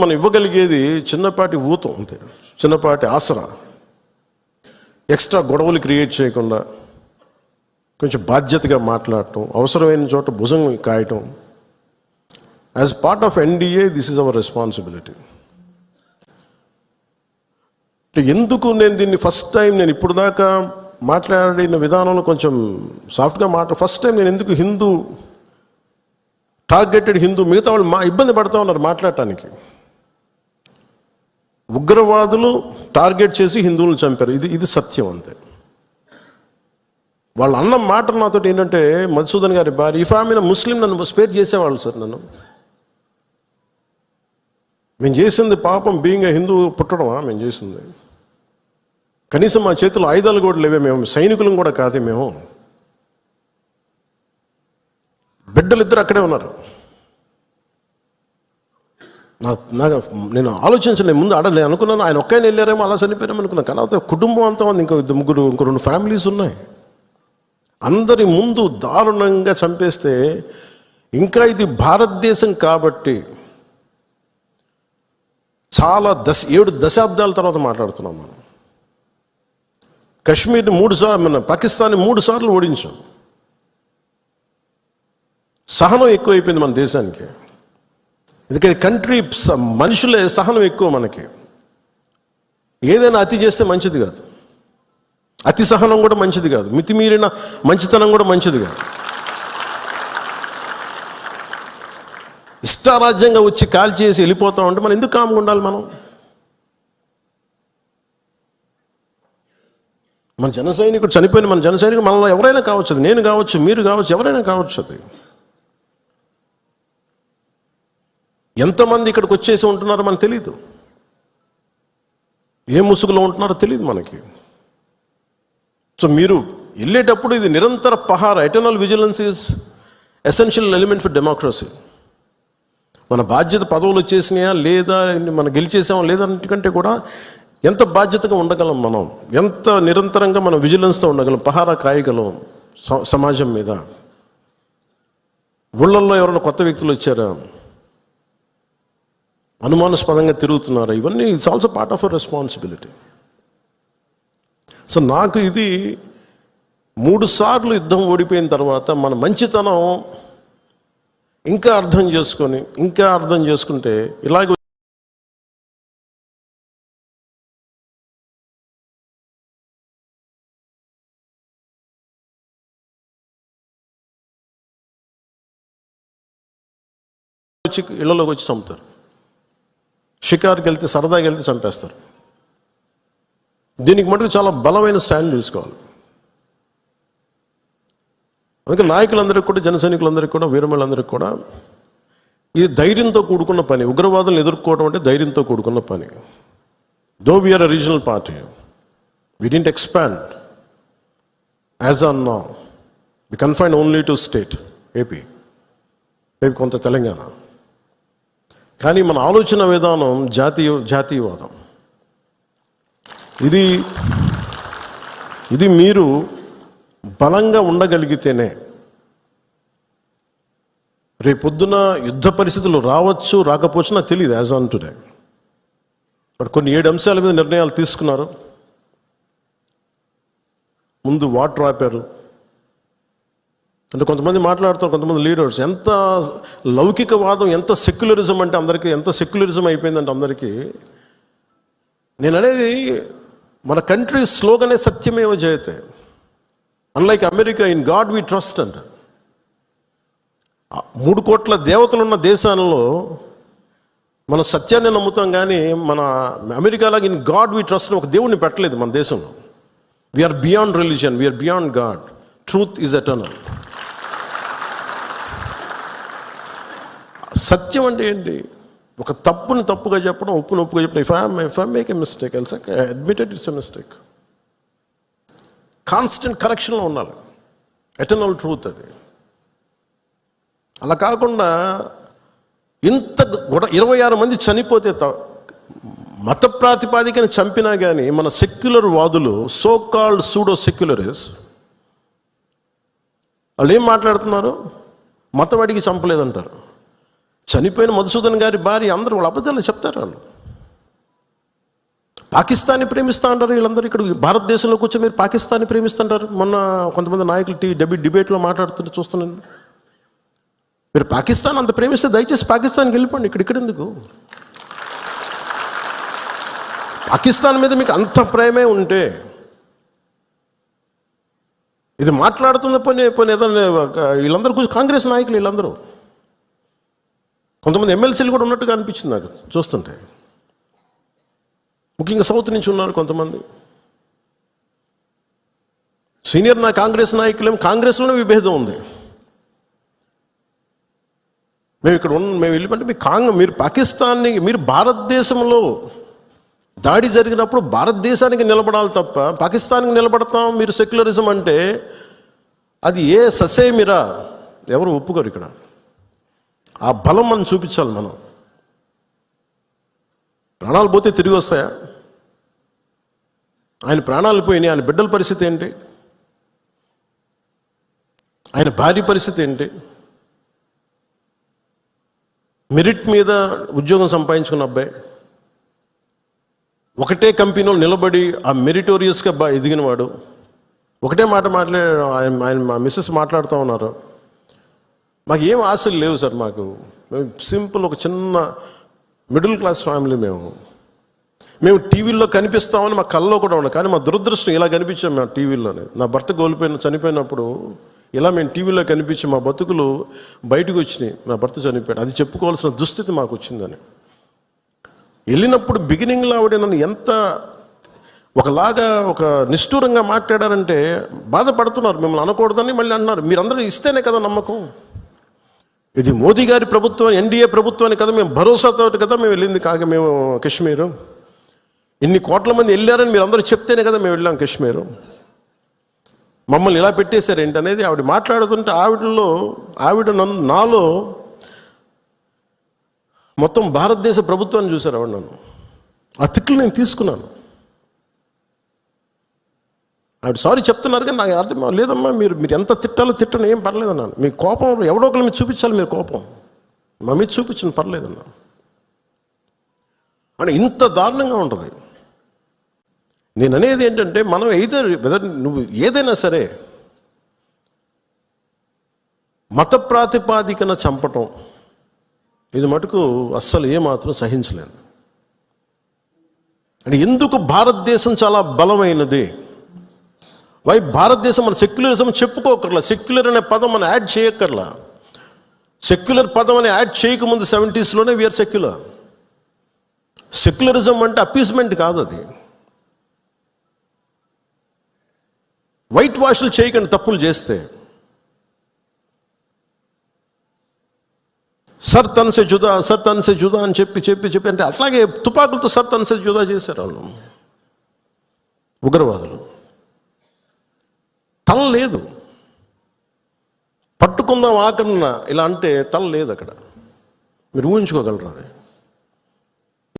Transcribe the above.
మనం ఇవ్వగలిగేది చిన్నపాటి ఊతం అంతే, చిన్నపాటి ఆసరా. ఎక్స్ట్రా గొడవలు క్రియేట్ చేయకుండా కొంచెం బాధ్యతగా మాట్లాడటం, అవసరమైన చోట భుజం కాయటం. As part of NDA this is our responsibility. ఎందుకు నేను దీన్ని ఫస్ట్ టైం, నేను ఇప్పుడు దాకా మాట్లాడిన విధానంలో కొంచెం సాఫ్ట్గా ఫస్ట్ టైం నేను ఎందుకు హిందూ, టార్గెటెడ్ హిందూ, మిగతా వాళ్ళు ఇబ్బంది పడతా ఉన్నారు మాట్లాడటానికి. ఉగ్రవాదులు టార్గెట్ చేసి హిందువులను చంపారు, ఇది సత్యం అంతే. వాళ్ళు అన్న మాట నాతో ఏంటంటే, మధుసూదన్ గారి భార్య, ఇఫ్ ఆమె ముస్లిం నన్ను స్పేర్ చేసేవాళ్ళు సార్. మేము చేసింది పాపం, బీయింగ్ హిందూ పుట్టడమా మేము చేసింది? కనీసం మా చేతుల్లో ఆయుధాలు కూడా లేవే, మేము సైనికులం కూడా కాదే. మేము బిడ్డలు ఇద్దరు అక్కడే ఉన్నారు. నేను ఆలోచించలేదు ముందు. నేను అనుకున్నాను ఆయన ఒక్కైనా వెళ్ళారేమో, అలా చనిపోయారేమో అనుకున్నాను. కానీ కుటుంబం అంతా ఉంది, ఇంకో ముగ్గురు, ఇంకో 2 ఫ్యామిలీస్ ఉన్నాయి. అందరి ముందు దారుణంగా చంపేస్తే, ఇంకా ఇది భారతదేశం కాబట్టి చాలా 7 దశాబ్దాల తర్వాత మాట్లాడుతున్నాం మనం. కశ్మీర్ని 3 సార్లు, మన పాకిస్తాన్ని 3 సార్లు ఓడించాం. సహనం ఎక్కువైపోయింది మన దేశానికి. ఎందుకని కంట్రీ మనుషులే సహనం ఎక్కువ మనకి. ఏదైనా అతి చేస్తే మంచిది కాదు, అతి సహనం కూడా మంచిది కాదు, మితిమీరిన మంచితనం కూడా మంచిది కాదు. ఇష్టారాజ్యంగా వచ్చి కాల్ చేసి వెళ్ళిపోతాం అంటే మనం ఎందుకు కామ్గా ఉండాలి? మన జన సైనికుడు చనిపోయిన మన జన సైనికుడు మనలో ఎవరైనా కావచ్చు, అది నేను కావచ్చు, మీరు కావచ్చు, ఎవరైనా కావచ్చు. అది ఎంతమంది ఇక్కడికి వచ్చేసి ఉంటున్నారో మనకు తెలియదు, ఏ ముసుగులో ఉంటున్నారో తెలియదు మనకి. సో మీరు వెళ్ళేటప్పుడు ఇది నిరంతర పహార, eternal vigilance is essential element for democracy. మన బాధ్యత పదవులు వచ్చేసినాయా లేదా, మనం గెలిచేసామా లేదా కంటే కూడా ఎంత బాధ్యతగా ఉండగలం మనం, ఎంత నిరంతరంగా మనం విజిలెన్స్తో ఉండగలం, పహారా కాయగలం సమాజం మీద. ఊళ్ళల్లో ఎవరైనా కొత్త వ్యక్తులు వచ్చారా, అనుమానాస్పదంగా తిరుగుతున్నారా, ఇవన్నీ it's also part of our responsibility. So నాకు ఇది 3 సార్లు యుద్ధం ఓడిపోయిన తర్వాత మన మంచితనం ఇంకా అర్థం చేసుకుంటే ఇలాగ వచ్చి ఇళ్లలోకి వచ్చి చంపుతారు. షికార్కి వెళ్తే, సరదాకి వెళ్తే చంపేస్తారు. దీనికి మటుకు చాలా బలమైన స్టాండ్ తీసుకోవాలి. అందుకే నాయకులందరికీ కూడా, జన సైనికులందరికీ కూడా, వీరమలందరికీ కూడా ఇది ధైర్యంతో కూడుకున్న పని. ఉగ్రవాదులను ఎదుర్కోవడం అంటే ధైర్యంతో కూడుకున్న పని. Though we're a regional party, we didn't expand as on now, we confine only to state AP, కొంత తెలంగాణ. కానీ మన ఆలోచన విధానం జాతీయవాదం. ఇది మీరు బలంగా ఉండగలిగితేనే రేపొద్దున యుద్ధ పరిస్థితులు రావచ్చు, రాకపోవచ్చు, నాకు తెలియదు యాజ్ ఆన్ టుడే. బట్ కొన్ని 7 అంశాల మీద నిర్ణయాలు తీసుకున్నారు. ముందు వాటర్ ఆపారు. అంటే కొంతమంది మాట్లాడుతారు, కొంతమంది లీడర్స్, ఎంత లౌకికవాదం, ఎంత సెక్యులరిజం అంటే అందరికీ, ఎంత సెక్యులరిజం అయిపోయిందంటే అందరికీ. నేను అనేది మన కంట్రీ స్లోగనే సత్యమేవ జయతే. Unlike America, in God we trust అంట. 3 కోట్ల దేవతలున్న దేశాలలో మన సత్యాన్ని నమ్ముతాం, కానీ మన అమెరికాలాగా ఇన్ గాడ్ వి ట్రస్ట్ ఒక దేవుడిని పెట్టలేదు మన దేశంలో. We're beyond religion, we're beyond God. Truth is eternal. సత్యం అంటే ఏంటి? ఒక తప్పుని తప్పుగా చెప్పడం, ఒప్పుని ఒప్పుగా చెప్పడం. If I make a mistake, I admit it's a mistake. Constant కరెక్షన్లో ఉండాలి. ఎటర్నల్ ట్రూత్ అది. అలా కాకుండా ఇంత 26 మంది చనిపోతే, మత ప్రాతిపాదికన చంపినా కానీ మన సెక్యులర్ వాదులు, సో కాల్డ్ సూడో సెక్యులరిస్, వాళ్ళు ఏం మాట్లాడుతున్నారు? మతం అడిగి చంపలేదంటారు. చనిపోయిన మధుసూదన్ గారి భార్య అందరూ వాళ్ళ అబద్ధాలు చెప్తారు. వాళ్ళు పాకిస్తాన్ని ప్రేమిస్తూ ఉంటారు. వీళ్ళందరూ ఇక్కడ భారతదేశంలోకి వచ్చి మీరు పాకిస్తాన్ని ప్రేమిస్తుంటారు. మొన్న కొంతమంది నాయకులు డిబేట్లో మాట్లాడుతుంటే చూస్తున్నాను. మీరు పాకిస్తాన్ అంత ప్రేమిస్తే దయచేసి పాకిస్తాన్కి వెళ్ళిపోండి. ఇక్కడ ఎందుకు? పాకిస్తాన్ మీద మీకు అంత ప్రేమే ఉంటే ఇది మాట్లాడుతున్న పోనీ ఏదైనా వీళ్ళందరూ కూర్చొని కాంగ్రెస్ నాయకులు వీళ్ళందరూ కొంతమంది ఎమ్మెల్సీలు కూడా ఉన్నట్టుగా అనిపించింది నాకు చూస్తుంటే. ముఖ్యంగా సౌత్ నుంచి ఉన్నారు కొంతమంది సీనియర్ కాంగ్రెస్ నాయకులేమో కాంగ్రెస్లోనే విభేదం ఉంది. మేము వెళ్ళిపోతే మీరు పాకిస్తాన్ని, మీరు భారతదేశంలో దాడి జరిగినప్పుడు భారతదేశానికి నిలబడాలి తప్ప పాకిస్తాన్కి నిలబడతాం మీరు సెక్యులరిజం అంటే అది ఏ ససేమిరా ఎవరు ఒప్పుకోరు. ఇక్కడ ఆ బలం మనం చూపించాలి. మనం ప్రాణాలు పోతే తిరిగి వస్తాయా? ఆయన ప్రాణాలు పోయినాయి. ఆయన బిడ్డల పరిస్థితి ఏంటి? ఆయన భార్య పరిస్థితి ఏంటి? మెరిట్ మీద ఉద్యోగం సంపాదించుకున్న అబ్బాయి ఒకటే కంపెనీలో నిలబడి ఆ మెరిటోరియస్గా ఎదిగినవాడు ఒకటే మాట ఆయన మా మిస్సెస్ మాట్లాడుతూ ఉన్నారు. మాకు ఏం ఆశలు లేవు సార్. మేము సింపుల్ ఒక చిన్న మిడిల్ క్లాస్ ఫ్యామిలీ. మేము టీవీల్లో కనిపిస్తామని మా కళ్ళలో కూడా ఉన్నాం. కానీ మా దురదృష్టం ఇలా కనిపించాం మేము టీవీలోనే. నా భర్త చనిపోయినప్పుడు ఇలా మేము టీవీలో కనిపించి మా బతుకులు బయటకు వచ్చినాయి. నా భర్త చనిపోయాడు, అది చెప్పుకోవాల్సిన దుస్థితి మాకు వచ్చిందని. వెళ్ళినప్పుడు బిగినింగ్లో ఆవిడ నన్ను ఎంత ఒకలాగా ఒక నిష్ఠూరంగా మాట్లాడారంటే బాధపడుతున్నారు. మిమ్మల్ని అనకూడదని మళ్ళీ అన్నారు. మీరందరూ ఇస్తేనే కదా నమ్మకం. ఇది మోదీ గారి ప్రభుత్వం, ఎన్డీఏ ప్రభుత్వాన్ని కదా మేము భరోసాతో కదా మేము వెళ్ళింది. మేము కాశ్మీరు ఇన్ని కోట్ల మంది వెళ్ళారని మీరు అందరూ చెప్తేనే కదా మేము వెళ్ళాం కాశ్మీరు. మమ్మల్ని ఇలా పెట్టేశారు ఏంటనేది ఆవిడ మాట్లాడుతుంటే ఆవిడ నాలో మొత్తం భారతదేశ ప్రభుత్వాన్ని చూశారు ఆవిడ. నన్ను ఆ తిట్లు నేను తీసుకున్నాను. ఆవిడ సారీ చెప్తున్నారు కానీ నాకు అర్థం లేదమ్మా, మీరు ఎంత తిట్టాలో తిట్టను, ఏం పర్లేదన్నాను. మీ కోపం ఎవడో ఒకరి మీద చూపించాలి. మీరు కోపం మా మీద చూపించను, పర్లేదన్నా. అని ఇంత దారుణంగా ఉంటుంది. నేను అనేది ఏంటంటే మనం నువ్వు ఏదైనా సరే మత ప్రాతిపాదికన చంపటం ఇది మటుకు అస్సలు ఏమాత్రం సహించలేదు. అంటే ఎందుకు భారతదేశం చాలా బలమైనది. భారతదేశం మన సెక్యులరిజం చెప్పుకోకర్లా. సెక్యులర్ అనే పదం మనం యాడ్ చేయక్కర్లా. సెక్యులర్ పదం అని యాడ్ చేయకముందు 70s వీఆర్ సెక్యులర్. సెక్యులరిజం అంటే అపీస్మెంట్ కాదు. అది వైట్ వాష్లు చేయకండి తప్పులు చేస్తే. సర్ తన్ సే జుదా అని చెప్పి అంటే అట్లాగే తుపాకులతో సర్ తన్ సే జుదా చేశారు వాళ్ళు ఉగ్రవాదులు. తల లేదు, పట్టుకుందాం ఆకన్నా ఇలా అంటే తల లేదు అక్కడ. మీరు ఊహించుకోగలరా?